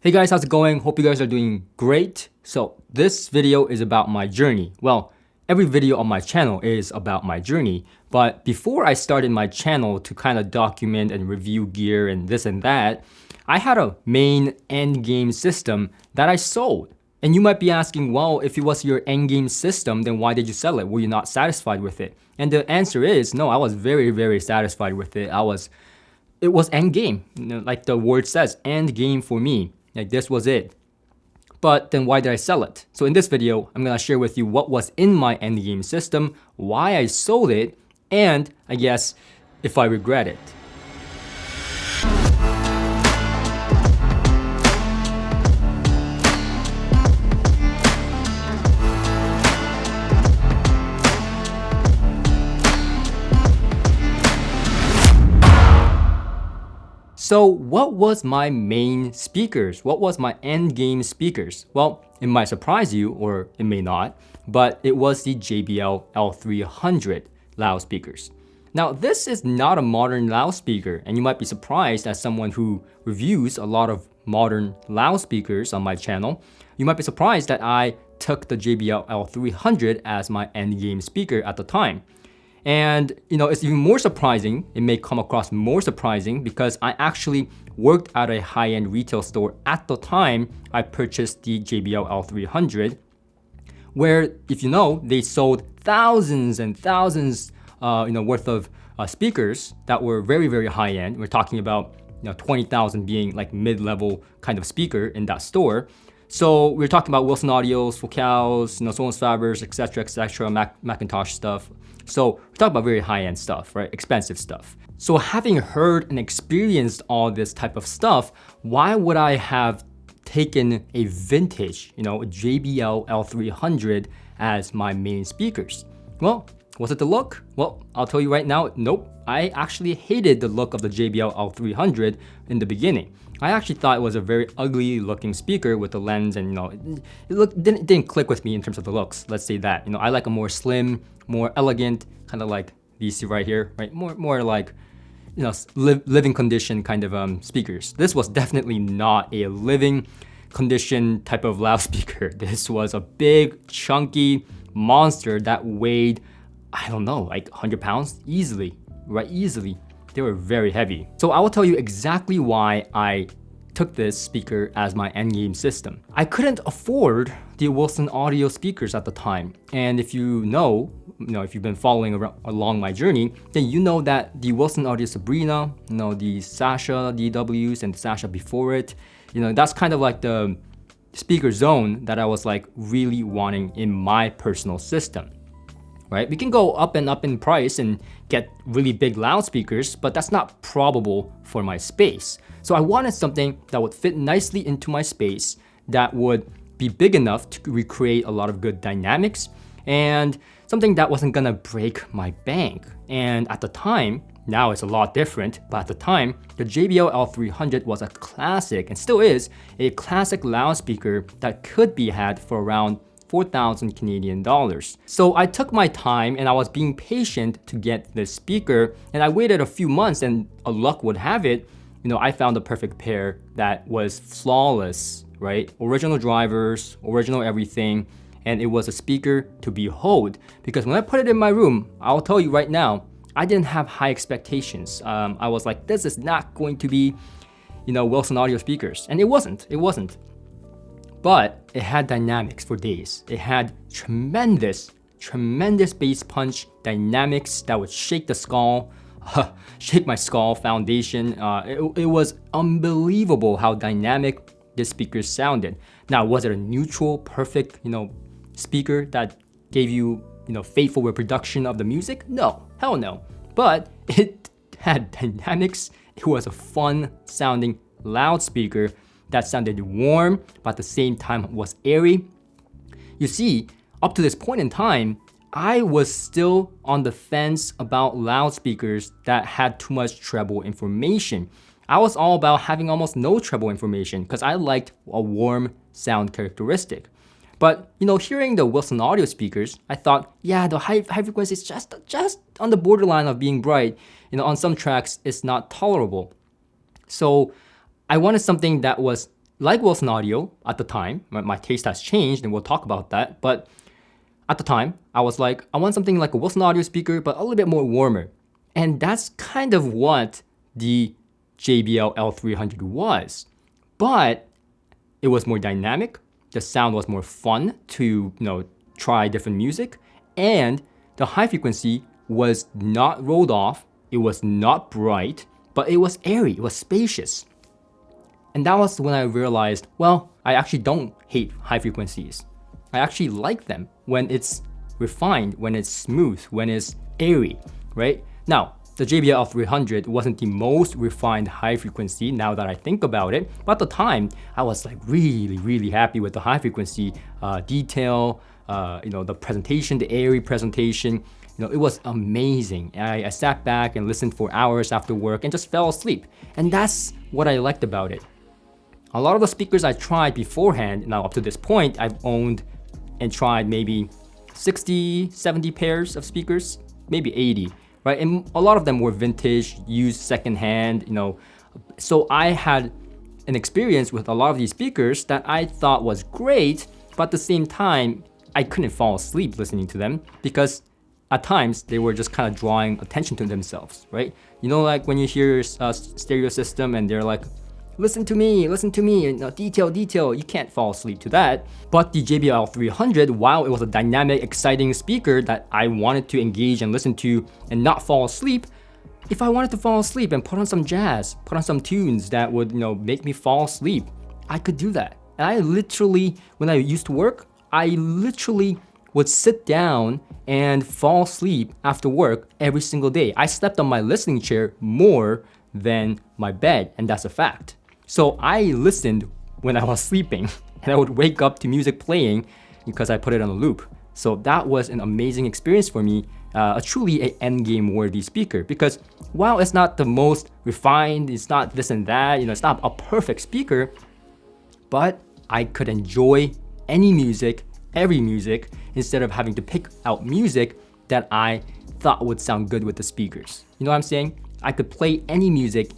Hey guys, how's it going? Hope you guys are doing great. So this video is about my journey. Well, every video on my channel is about my journey. But before I started my channel to kind of document and review gear and this and that, I had a main end game system that I sold. And you might be asking, well, if it was your end game system, then why did you sell it? Were you not satisfied with it? And the answer is no, I was very, very satisfied with it. It was end game. Like the word says, end game for me. Like this was it. But then why did I sell it? So in this video, I'm gonna share with you what was in my endgame system, why I sold it, and I guess if I regret it. So what was my main speakers? What was my end game speakers? Well, it might surprise you or it may not, but it was the JBL L300 loudspeakers. Now this is not a modern loudspeaker, and you might be surprised as someone who reviews a lot of modern loudspeakers on my channel. You might be surprised that I took the JBL L300 as my end game speaker at the time. And it's even more surprising, it may come across more surprising because I actually worked at a high-end retail store at the time I purchased the JBL L300, where if you know, they sold thousands and thousands worth of speakers that were very, very high-end. We're talking about 20,000 being like mid-level kind of speaker in that store. So we're talking about Wilson Audios, Focals, Sonos Fabers, etc., McIntosh stuff. So we're talking about very high-end stuff, right? Expensive stuff. So having heard and experienced all this type of stuff, why would I have taken a vintage, a JBL L300 as my main speakers? Well, was it the look? Well, I'll tell you right now, nope. I actually hated the look of the JBL L300 in the beginning. I actually thought it was a very ugly looking speaker with the lens, and it didn't click with me in terms of the looks. Let's say that. I like a more slim, more elegant, kind of like these two right here, right? More like living condition kind of speakers. This was definitely not a living condition type of loudspeaker. This was a big, chunky monster that weighed, I don't know, like 100 pounds easily, right? Easily. They were very heavy. So I will tell you exactly why I took this speaker as my endgame system. I couldn't afford the Wilson Audio speakers at the time. And if you know, if you've been following along my journey, then you know that the Wilson Audio Sabrina, the Sasha DWs and the Sasha before it, that's kind of like the speaker zone that I was like really wanting in my personal system. Right? We can go up and up in price and get really big loudspeakers, but that's not probable for my space. So I wanted something that would fit nicely into my space, that would be big enough to recreate a lot of good dynamics, and something that wasn't gonna break my bank. And at the time, now it's a lot different, but at the time, the JBL L300 was a classic, and still is, a classic loudspeaker that could be had for around 4,000 Canadian dollars. So I took my time and I was being patient to get this speaker, and I waited a few months, and luck would have it, I found the perfect pair that was flawless, right? Original drivers, original everything, and it was a speaker to behold. Because when I put it in my room, I'll tell you right now, I didn't have high expectations. I was like, this is not going to be, Wilson Audio speakers, and it wasn't. But it had dynamics for days. It had tremendous bass punch dynamics that would shake the skull, shake my skull foundation. It was unbelievable how dynamic this speaker sounded. Now, was it a neutral, perfect, speaker that gave you, faithful reproduction of the music? No, hell no. But it had dynamics. It was a fun sounding loudspeaker that sounded warm, but at the same time was airy. You see, up to this point in time, I was still on the fence about loudspeakers that had too much treble information. I was all about having almost no treble information because I liked a warm sound characteristic. But hearing the Wilson Audio speakers, I thought, yeah, the high frequency is just on the borderline of being bright. On some tracks, it's not tolerable. So I wanted something that was like Wilson Audio at the time. My taste has changed, and we'll talk about that. But at the time, I was like, I want something like a Wilson Audio speaker, but a little bit more warmer. And that's kind of what the JBL L300 was. But it was more dynamic. The sound was more fun to, try different music. And the high frequency was not rolled off. It was not bright, but it was airy. It was spacious. And that was when I realized, well, I actually don't hate high frequencies. I actually like them when it's refined, when it's smooth, when it's airy, right? Now, the JBL L300 wasn't the most refined high frequency now that I think about it, but at the time, I was like really, really happy with the high frequency detail, the presentation, the airy presentation. It was amazing. I sat back and listened for hours after work and just fell asleep. And that's what I liked about it. A lot of the speakers I tried beforehand, now up to this point, I've owned and tried maybe 60, 70 pairs of speakers, maybe 80, right? And a lot of them were vintage, used secondhand, So I had an experience with a lot of these speakers that I thought was great, but at the same time, I couldn't fall asleep listening to them because at times they were just kind of drawing attention to themselves, right? Like when you hear a stereo system and they're like, listen to me, detail, you can't fall asleep to that. But the JBL L300, while it was a dynamic, exciting speaker that I wanted to engage and listen to and not fall asleep, if I wanted to fall asleep and put on some jazz, put on some tunes that would, make me fall asleep, I could do that. And I literally, when I used to work, I literally would sit down and fall asleep after work every single day. I slept on my listening chair more than my bed, and that's a fact. So I listened when I was sleeping, and I would wake up to music playing because I put it on a loop. So that was an amazing experience for me, a truly an endgame worthy speaker. Because while it's not the most refined, it's not this and that, it's not a perfect speaker, but I could enjoy any music, every music, instead of having to pick out music that I thought would sound good with the speakers. You know what I'm saying? I could play any music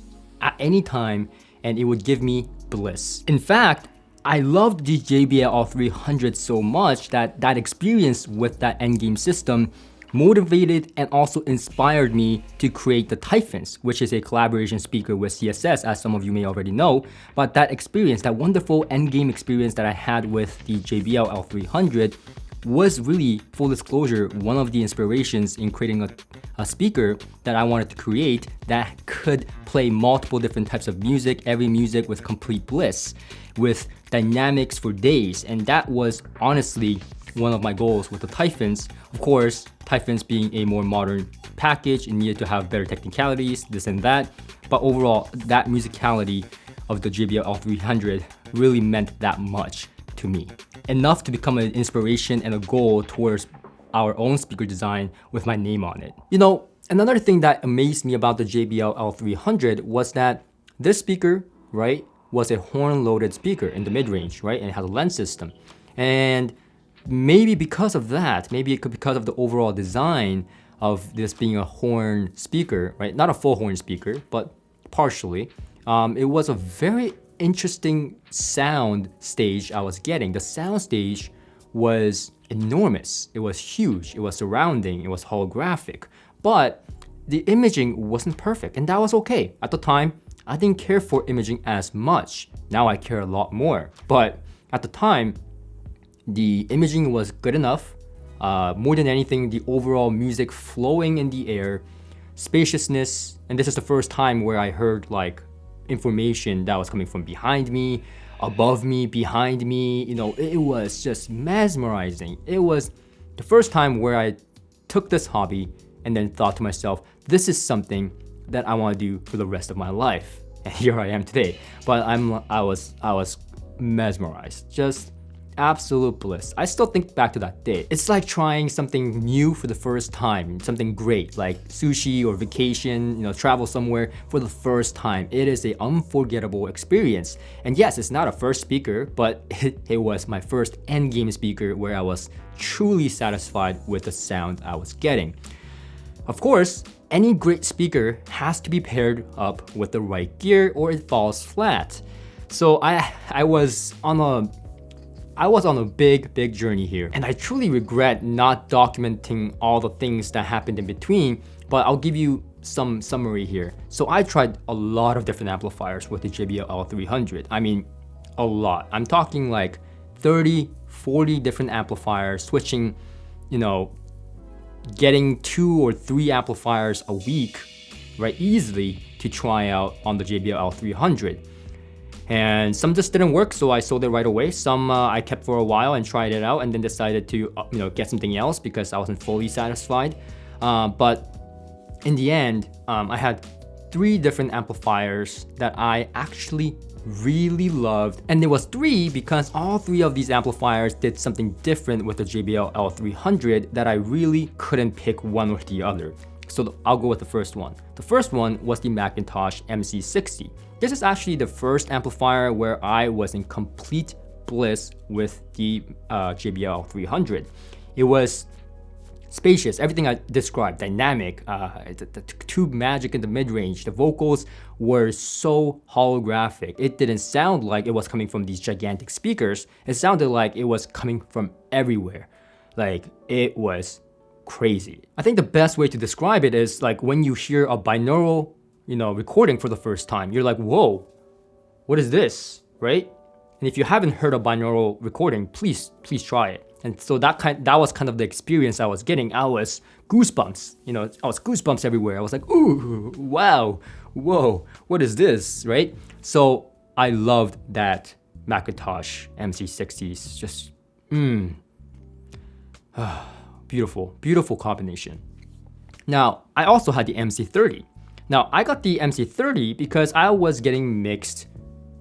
at any time and it would give me bliss. In fact, I loved the JBL L300 so much that experience with that endgame system motivated and also inspired me to create the Typhons, which is a collaboration speaker with CSS, as some of you may already know. But that experience, that wonderful endgame experience that I had with the JBL L300 was really, full disclosure, one of the inspirations in creating a speaker that I wanted to create that could play multiple different types of music, every music with complete bliss, with dynamics for days. And that was honestly one of my goals with the Typhons. Of course, Typhons being a more modern package, it needed to have better technicalities, this and that. But overall, that musicality of the JBL L300 really meant that much to me. Enough to become an inspiration and a goal towards our own speaker design with my name on it. Another thing that amazed me about the JBL L300 was that this speaker, right, was a horn-loaded speaker in the mid-range, right, and it has a lens system. And maybe because of that, because of the overall design of this being a horn speaker, right, not a full horn speaker, but partially, it was a very interesting sound stage I was getting. The sound stage was enormous. It was huge. It was surrounding. It was holographic. But the imaging wasn't perfect, and that was okay. At the time, I didn't care for imaging as much. Now I care a lot more. But at the time, the imaging was good enough. More than anything, the overall music flowing in the air, spaciousness, and this is the first time where I heard like information that was coming from behind me, above me, behind me. It was just mesmerizing. It was the first time where I took this hobby and then thought to myself, this is something that I want to do for the rest of my life. And here I am today. But I was mesmerized. Just absolute bliss. I still think back to that day. It's like trying something new for the first time, something great like sushi or vacation, travel somewhere for the first time. It is an unforgettable experience. And yes, it's not a first speaker, but it was my first endgame speaker where I was truly satisfied with the sound I was getting. Of course, any great speaker has to be paired up with the right gear or it falls flat. So I was on a big journey here, and I truly regret not documenting all the things that happened in between, but I'll give you some summary here. So I tried a lot of different amplifiers with the JBL L300. I mean, a lot. I'm talking like 30, 40 different amplifiers, switching, getting 2 or 3 amplifiers a week, right, easily to try out on the JBL L300. And some just didn't work, so I sold it right away. Some I kept for a while and tried it out, and then decided to get something else because I wasn't fully satisfied. But in the end, I had 3 different amplifiers that I actually really loved. And there was 3 because all 3 of these amplifiers did something different with the JBL L300 that I really couldn't pick one or the other. So I'll go with the first one. The first one was the McIntosh MC60. This is actually the first amplifier where I was in complete bliss with the JBL L300. It was spacious, everything I described, dynamic, the tube magic in the mid-range. The vocals were so holographic. It didn't sound like it was coming from these gigantic speakers. It sounded like it was coming from everywhere. Like, it was crazy. I think the best way to describe it is like when you hear a binaural, recording for the first time, you're like, whoa, what is this, right? And if you haven't heard a binaural recording, please try it. And so that was kind of the experience I was getting. I was goosebumps, I was goosebumps everywhere. I was like, ooh, wow, whoa, what is this, right? So I loved that McIntosh MC60s. Just, beautiful combination. Now, I also had the MC30. Now, I got the MC30 because I was getting mixed,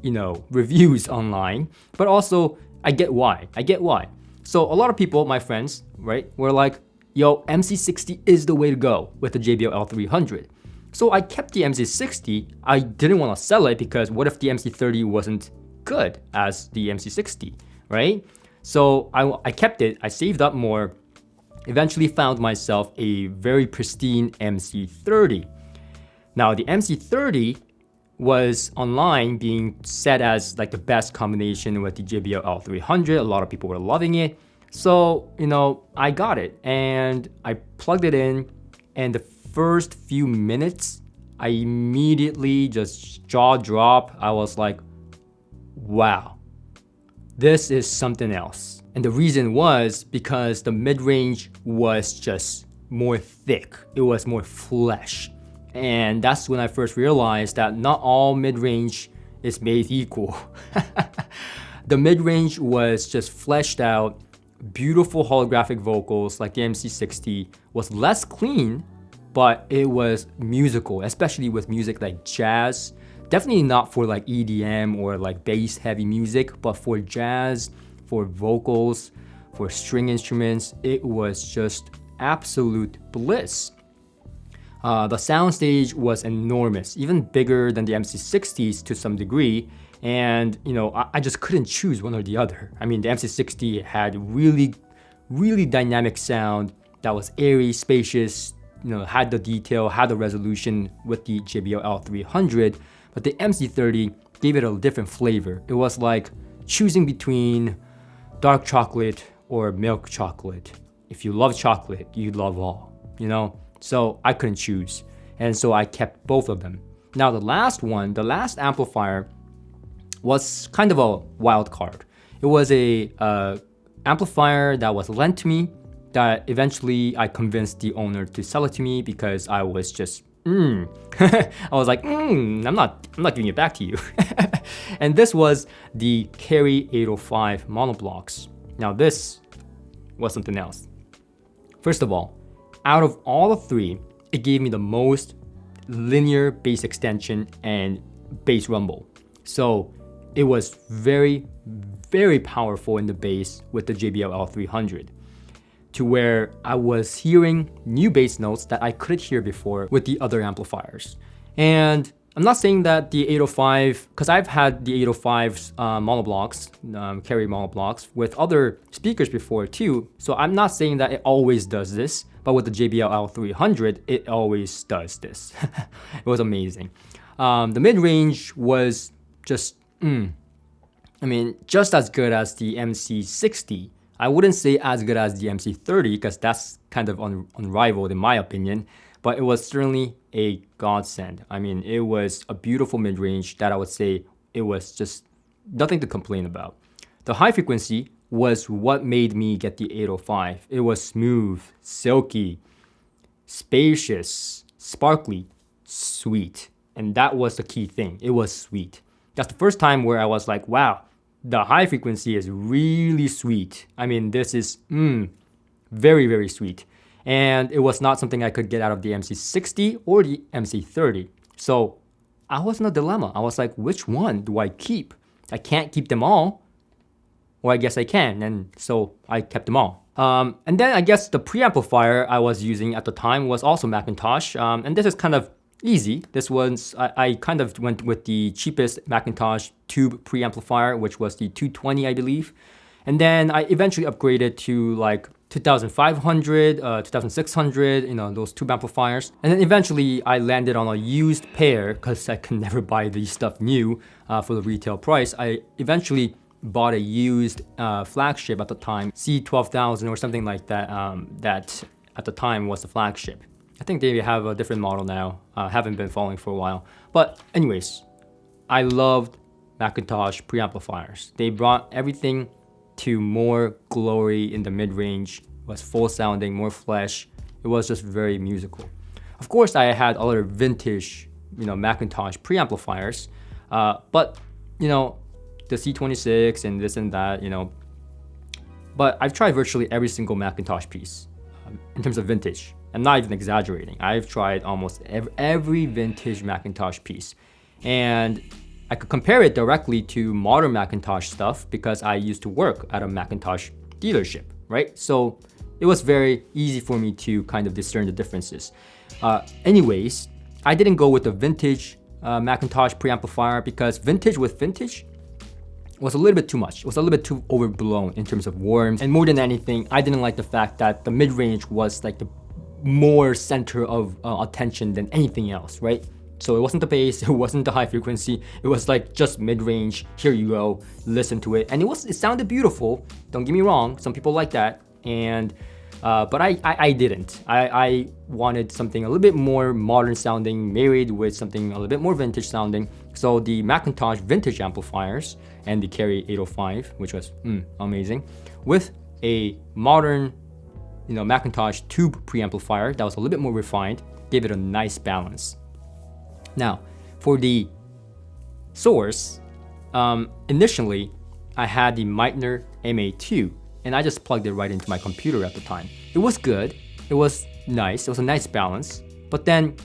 reviews online, but also I get why. So a lot of people, my friends, right, were like, yo, MC60 is the way to go with the JBL L300. So I kept the MC60. I didn't want to sell it because what if the MC30 wasn't good as the MC60, right? So I kept it. I saved up more. Eventually found myself a very pristine MC30. Now the MC30 was online being said as like the best combination with the JBL L300. A lot of people were loving it. So, I got it and I plugged it in, and the first few minutes, I immediately just jaw drop. I was like, wow, this is something else. And the reason was because the mid-range was just more thick. It was more flesh. And that's when I first realized that not all mid-range is made equal. The mid-range was just fleshed out, beautiful holographic vocals like the MC60, was less clean, but it was musical, especially with music like jazz. Definitely not for like EDM or like bass heavy music, but for jazz, for vocals, for string instruments, it was just absolute bliss. The soundstage was enormous, even bigger than the MC60s to some degree. And, I just couldn't choose one or the other. I mean, the MC60 had really dynamic sound that was airy, spacious, had the detail, had the resolution with the JBL L300. But the MC30 gave it a different flavor. It was like choosing between dark chocolate or milk chocolate. If you love chocolate, you love all, So I couldn't choose. And so I kept both of them. Now the last amplifier was kind of a wild card. It was a amplifier that was lent to me that eventually I convinced the owner to sell it to me because I was just, I was like, I'm not giving it back to you. And this was the Cary 805 monoblocks. Now this was something else. First of all, out of all the 3, it gave me the most linear bass extension and bass rumble. So it was very powerful in the bass with the JBL L300, to where I was hearing new bass notes that I couldn't hear before with the other amplifiers. And I'm not saying that the 805, because I've had the 805's monoblocks, Cary monoblocks with other speakers before too. So I'm not saying that it always does this, but with the JBL L300, it always does this. It was amazing. The mid-range was just, I mean, just as good as the MC60. I wouldn't say as good as the MC30 because that's kind of unrivaled in my opinion, but it was certainly a godsend. I mean, it was a beautiful mid-range that I would say it was just nothing to complain about. The high frequency was what made me get the 805. It was smooth, silky, spacious, sparkly, sweet. And that was the key thing. It was sweet. That's the first time where I was like, wow, the high frequency is really sweet. I mean, this is very, very sweet. And it was not something I could get out of the MC60 or the MC30. So I was in a dilemma. I was like, which one do I keep? I can't keep them all. Or I guess I can. And so I kept them all. And then I guess the preamplifier I was using at the time was also McIntosh. And this is kind of easy. This was, I kind of went with the cheapest McIntosh tube preamplifier, which was the 220, I believe. And then I eventually upgraded to like 2500, 2600, you know, those tube amplifiers. And then eventually I landed on a used pair because I can never buy this stuff new for the retail price. I eventually bought a used flagship at the time, C12000 or something like that, that at the time was the flagship. I think they have a different model now. Haven't been following for a while. But anyways, I loved McIntosh preamplifiers. They brought everything to more glory in the mid-range. It was full sounding, more flesh. It was just very musical. Of course, I had other vintage, you know, McIntosh preamplifiers, but you know, the C26 and this and that, you know. But I've tried virtually every single McIntosh piece in terms of vintage. I'm not even exaggerating. I've tried almost every vintage McIntosh piece. And I could compare it directly to modern McIntosh stuff because I used to work at a McIntosh dealership, right? So it was very easy for me to kind of discern the differences. Anyways, I didn't go with the vintage McIntosh preamplifier because vintage with vintage was a little bit too much. It was a little bit too overblown in terms of warmth. And more than anything, I didn't like the fact that the mid-range was like the more center of attention than anything else, right? So it wasn't the bass, it wasn't the high frequency, it was like just mid-range, here you go, listen to it. And it sounded beautiful, don't get me wrong, some people like that. And but I didn't. I wanted something a little bit more modern sounding, married with something a little bit more vintage sounding. So the McIntosh vintage amplifiers and the Cary 805, which was amazing, with a modern, you know, McIntosh tube preamplifier that was a little bit more refined, gave it a nice balance. Now, for the source, initially I had the Meitner MA2, and I just plugged it right into my computer at the time. It was good, it was nice, it was a nice balance, but then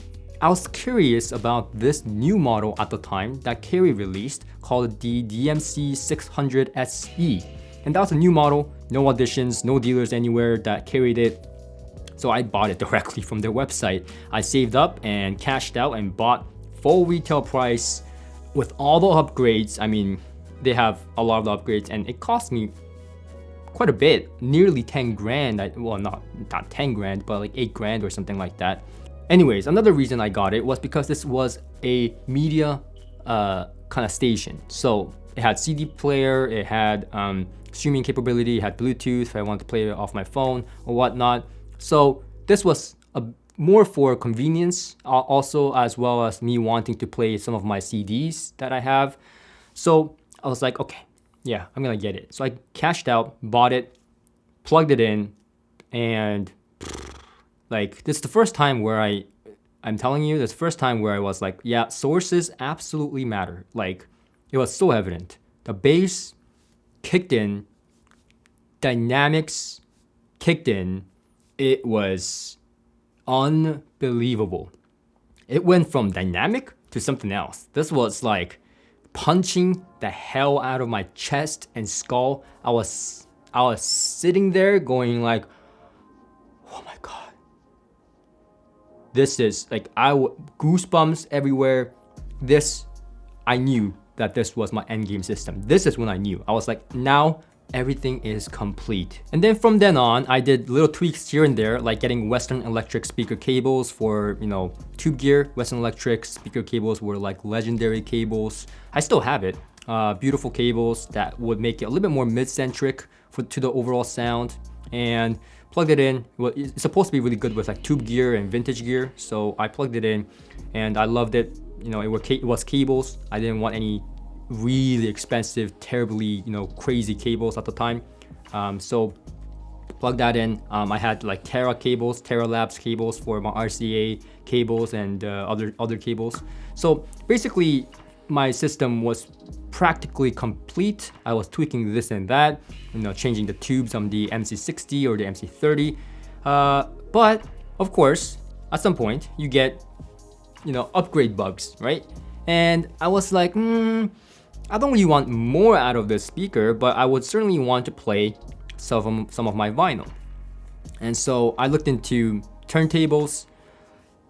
I was curious about this new model at the time that Cary released called the DMC 600 SE. And that was a new model, no auditions, no dealers anywhere that carried it. So I bought it directly from their website. I saved up and cashed out and bought full retail price with all the upgrades. I mean, they have a lot of the upgrades and it cost me quite a bit, nearly 10 grand. Well, not 10 grand, but like 8 grand or something like that. Anyways, another reason I got it was because this was a media kind of station. So it had CD player, it had streaming capability, it had Bluetooth if I wanted to play it off my phone or whatnot. So this was more for convenience, also as well as me wanting to play some of my CDs that I have. So I was like, okay, yeah, I'm gonna get it. So I cashed out, bought it, plugged it in, and like this is the first time where I'm telling you, this is the first time where I was like, yeah, sources absolutely matter. Like it was so evident. The bass kicked in, dynamics kicked in. It was unbelievable. It went from dynamic to something else. This was like punching the hell out of my chest and skull. I was sitting there going like, oh my God. This is like, goosebumps everywhere. I knew that this was my endgame system. This is when I knew. I was like, now everything is complete. And then from then on, I did little tweaks here and there, like getting Western Electric speaker cables for, you know, tube gear. Western Electric speaker cables were like legendary cables. I still have it. beautiful cables that would make it a little bit more mid-centric to the overall sound, and plugged it in. Well, it's supposed to be really good with like tube gear and vintage gear, so I plugged it in and I loved it. You know, it was cables. I didn't want any really expensive, terribly, crazy cables at the time. So plug that in. I had like Tera Labs cables for my RCA cables and other cables. So basically, my system was practically complete. I was tweaking this and that, changing the tubes on the MC60 or the MC30. But of course, at some point, you get, upgrade bugs, right? And I was like, I don't really want more out of this speaker, but I would certainly want to play some of my vinyl. And so I looked into turntables,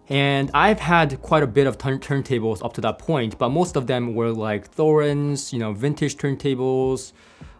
and I've had quite a bit of turntables up to that point, but most of them were like Thorens, vintage turntables.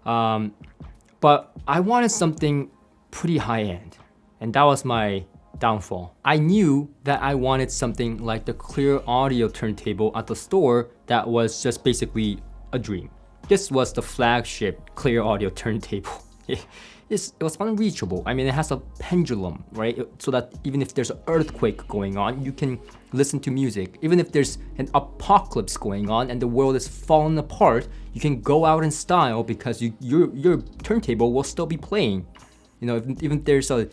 But I wanted something pretty high end, and that was my downfall. I knew that I wanted something like the Clear Audio turntable at the store that was just basically a dream. This was the flagship Clear Audio turntable. It was unreachable. I mean, it has a pendulum, right? So that even if there's an earthquake going on, you can listen to music. Even if there's an apocalypse going on and the world is falling apart, you can go out in style because your turntable will still be playing. Even if there's a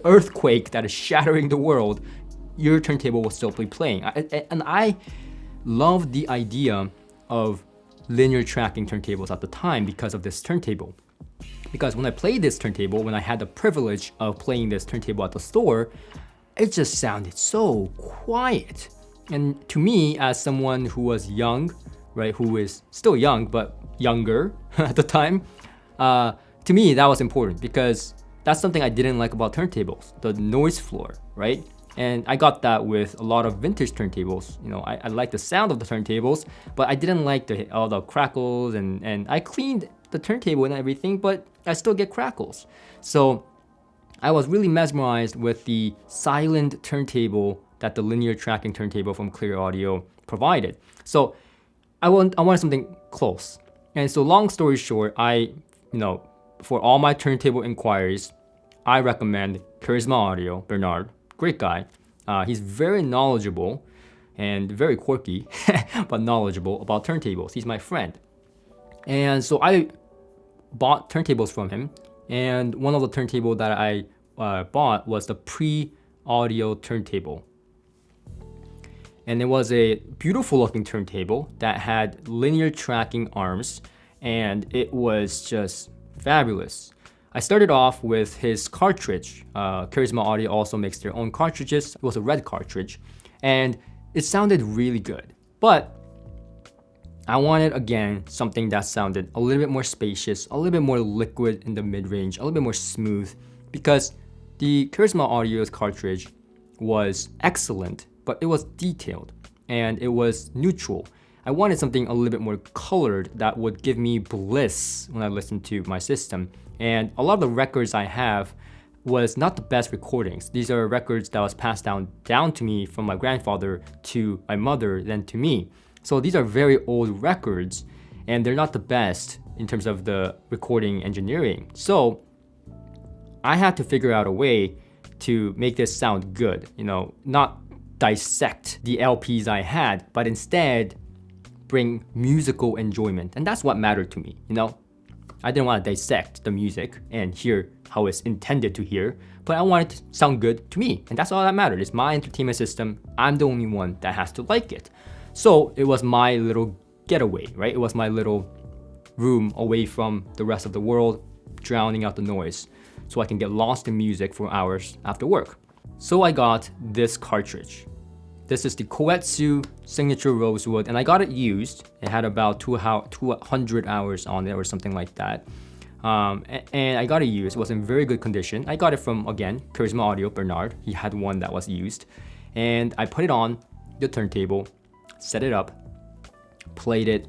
earthquake that is shattering the world, your turntable will still be playing. And I loved the idea of linear tracking turntables at the time because of this turntable. Because when I played this turntable, when I had the privilege of playing this turntable at the store, it just sounded so quiet. And to me, as someone who was young, right, who is still young, but younger at the time, to me, that was important because that's something I didn't like about turntables, the noise floor, right? And I got that with a lot of vintage turntables. I like the sound of the turntables, but I didn't like all the crackles, and I cleaned the turntable and everything, but I still get crackles. So I was really mesmerized with the silent turntable that the linear tracking turntable from Clear Audio provided. So I wanted something close. And so long story short, for all my turntable inquiries, I recommend Charisma Audio, Bernard, great guy. He's very knowledgeable and very quirky, but knowledgeable about turntables. He's my friend. And so I bought turntables from him, and one of the turntable that I bought was the Pre-Audio turntable. And it was a beautiful looking turntable that had linear tracking arms, and it was just fabulous. I started off with his cartridge. Charisma Audio also makes their own cartridges. It was a red cartridge, and it sounded really good. But I wanted, again, something that sounded a little bit more spacious, a little bit more liquid in the mid-range, a little bit more smooth, because the Charisma Audio's cartridge was excellent, but it was detailed, and it was neutral. I wanted something a little bit more colored that would give me bliss when I listened to my system. And a lot of the records I have was not the best recordings. These are records that was passed down to me from my grandfather to my mother, then to me. So these are very old records, and they're not the best in terms of the recording engineering. So I had to figure out a way to make this sound good, not dissect the LPs I had, but instead bring musical enjoyment. And that's what mattered to me, I didn't want to dissect the music and hear how it's intended to hear, but I wanted it to sound good to me. And that's all that mattered. It's my entertainment system. I'm the only one that has to like it. So it was my little getaway, right? It was my little room away from the rest of the world, drowning out the noise, so I can get lost in music for hours after work. So I got this cartridge. This is the Koetsu Signature Rosewood, and I got it used. It had about 200 hours on it or something like that. And I got it used. It was in very good condition. I got it from, again, Charisma Audio, Bernard. He had one that was used. And I put it on the turntable, set it up, played it,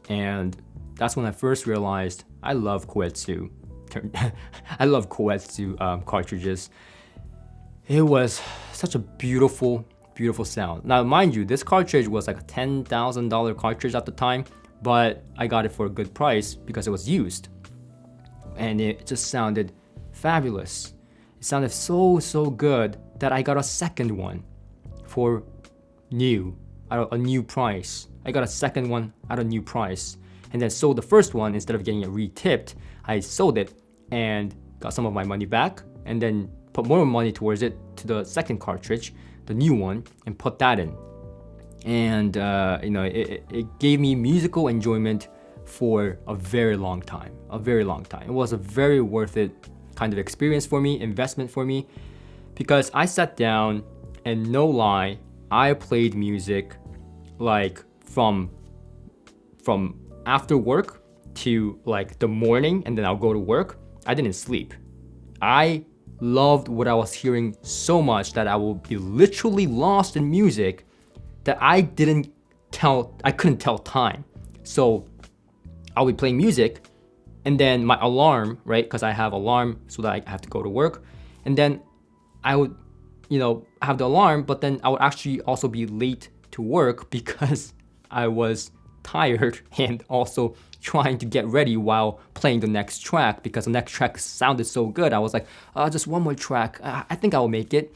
and that's when I first realized I love Koetsu. I love Koetsu cartridges. It was such a beautiful sound. Now, mind you, this cartridge was like a $10,000 cartridge at the time, but I got it for a good price because it was used. And it just sounded fabulous. It sounded so good that I got a second one for new, at a new price. I got a second one at a new price. And then sold the first one. Instead of getting it re-tipped, I sold it and got some of my money back, and then put more money towards it to the second cartridge, the new one, and put that in. And it gave me musical enjoyment for a very long time. It was a very worth it kind of experience for me, investment for me, because I sat down and no lie, I played music like from after work to like the morning, and then I'll go to work. I didn't sleep. I loved what I was hearing so much that I would be literally lost in music that I couldn't tell time. So I'll be playing music, and then my alarm, right? Because I have alarm so that I have to go to work. And then I would, have the alarm, but then I would actually also be late to work because I was tired and also trying to get ready while playing the next track, because the next track sounded so good. I was like, just one more track. I think I will make it.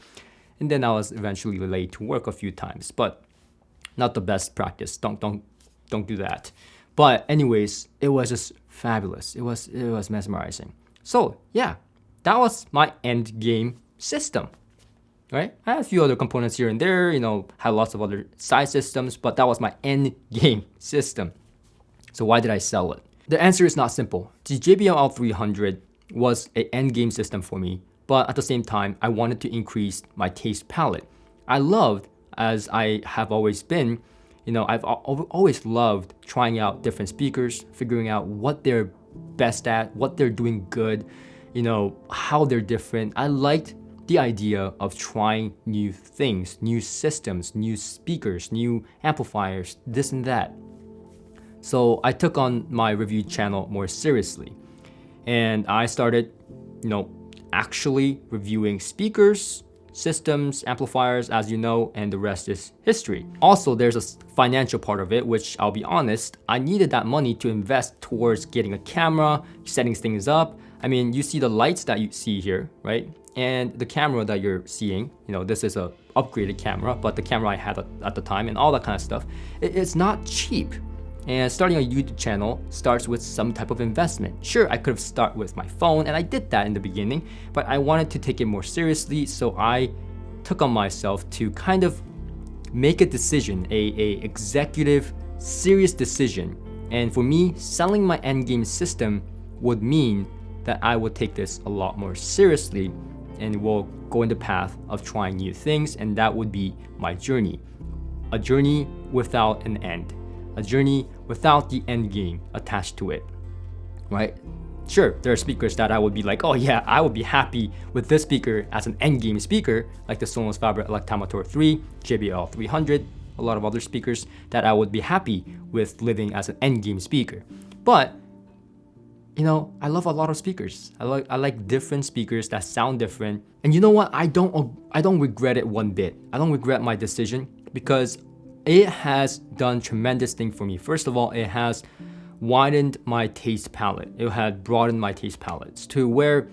And then I was eventually late to work a few times, but not the best practice. Don't do that. But anyways, it was just fabulous. It was mesmerizing. So yeah, that was my end game system. Right? I had a few other components here and there, had lots of other side systems, but that was my end game system. So why did I sell it? The answer is not simple. The JBL L300 was an end game system for me, but at the same time, I wanted to increase my taste palette. I loved, as I have always been, I've always loved trying out different speakers, figuring out what they're best at, what they're doing good, how they're different. I liked the idea of trying new things, new systems, new speakers, new amplifiers, this and that. So I took on my review channel more seriously, and I started, actually reviewing speakers, systems, amplifiers, as you know, and the rest is history. Also, there's a financial part of it, which I'll be honest, I needed that money to invest towards getting a camera, setting things up. I mean, you see the lights that you see here, right? And the camera that you're seeing, this is a upgraded camera, but the camera I had at the time and all that kind of stuff, it's not cheap. And starting a YouTube channel starts with some type of investment. Sure, I could have started with my phone, and I did that in the beginning, but I wanted to take it more seriously, so I took on myself to kind of make a decision, a executive, serious decision. And for me, selling my endgame system would mean that I would take this a lot more seriously and will go in the path of trying new things, and that would be my journey. A journey without an end. A journey without the end game attached to it, right? Sure, there are speakers that I would be like, oh yeah, I would be happy with this speaker as an end game speaker, like the Sonos Fabric Electamotor 3, JBL L300, a lot of other speakers that I would be happy with living as an end game speaker. But I love a lot of speakers. I like different speakers that sound different. And you know what? I don't regret it one bit. I don't regret my decision because it has done tremendous thing for me. First of all, it has widened my taste palette. It had broadened my taste palettes to where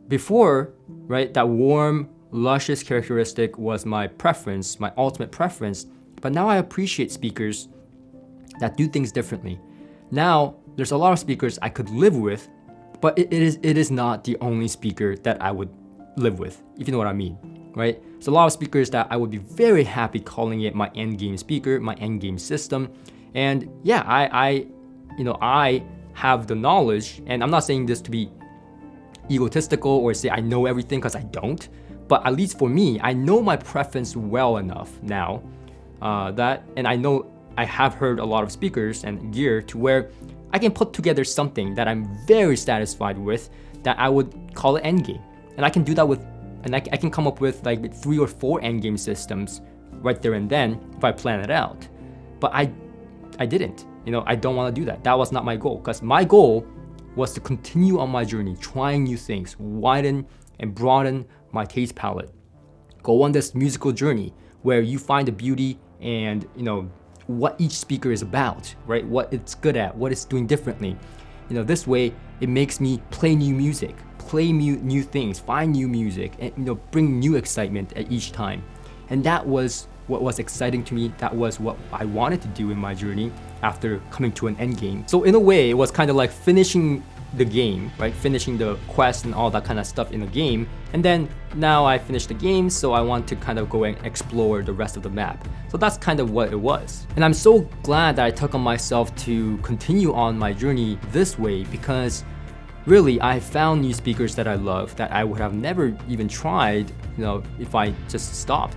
before, right, that warm, luscious characteristic was my preference, my ultimate preference. But now I appreciate speakers that do things differently. Now, there's a lot of speakers I could live with, but it is not the only speaker that I would live with, if you know what I mean, right? There's a lot of speakers that I would be very happy calling it my endgame speaker, my endgame system. And yeah, I have the knowledge, and I'm not saying this to be egotistical or say I know everything, because I don't, but at least for me, I know my preference well enough now and I know I have heard a lot of speakers and gear to where I can put together something that I'm very satisfied with that I would call it endgame. And I can do that I can come up with like 3 or 4 endgame systems right there and then if I plan it out. But I didn't. I don't want to do that. That was not my goal, because my goal was to continue on my journey, trying new things, widen and broaden my taste palette. Go on this musical journey where you find the beauty and, what each speaker is about, right? What it's good at, what it's doing differently. This way it makes me play new music, play new things, find new music, and bring new excitement at each time. And that was what was exciting to me. That was what I wanted to do in my journey after coming to an end game. So in a way, it was kind of like finishing the game, right? Finishing the quest and all that kind of stuff in the game. And then now I finished the game, so I want to kind of go and explore the rest of the map. So that's kind of what it was. And I'm so glad that I took on myself to continue on my journey this way, because really I found new speakers that I love that I would have never even tried, if I just stopped.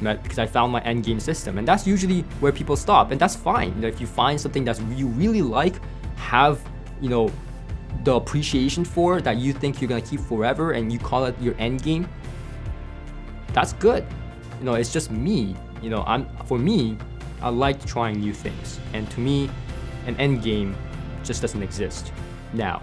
Because I found my end game system, and that's usually where people stop, and that's fine. If you find something that you really like, have the appreciation for, that you think you're gonna keep forever, and you call it your end game, that's good. It's just me. For me, I like trying new things, and to me, an end game just doesn't exist now.